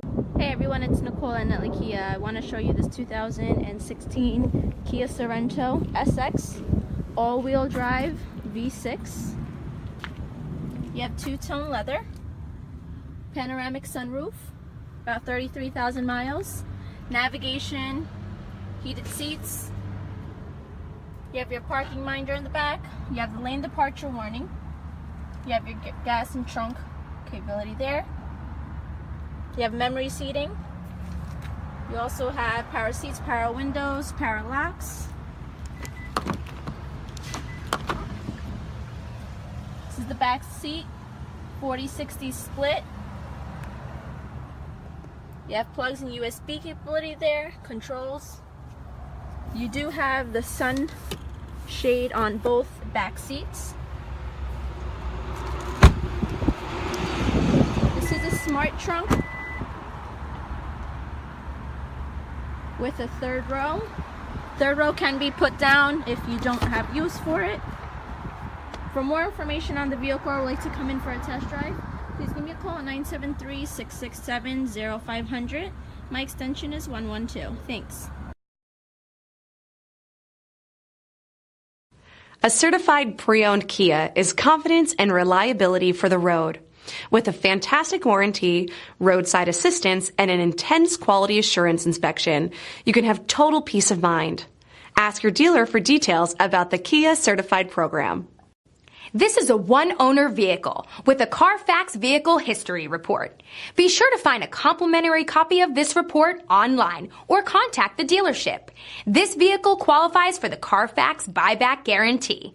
Hey everyone, it's Nicole at NUTLEY Kia. I want to show you this 2016 Kia Sorento SX all-wheel drive V6. You have two-tone leather, panoramic sunroof, about 33,000 miles, navigation, heated seats. You have your parking minder in the back. You have the lane departure warning. You have your gas and trunk capability there. You have memory seating. You also have power seats, power windows, power locks. This is the back seat, 40-60 split. You have plugs and USB capability there, controls. You do have the sun shade on both back seats. This is a smart trunk with a third row. Third row can be put down if you don't have use for it. For more information on the vehicle or would like to come in for a test drive, please give me a call at 973-667-0500. My extension is 112. Thanks. A certified pre-owned Kia is confidence and reliability for the road. With a fantastic warranty, roadside assistance, and an intense quality assurance inspection, you can have total peace of mind. Ask your dealer for details about the Kia Certified program. This is a one-owner vehicle with a Carfax Vehicle History Report. Be sure to find a complimentary copy of this report online or contact the dealership. This vehicle qualifies for the Carfax Buyback Guarantee.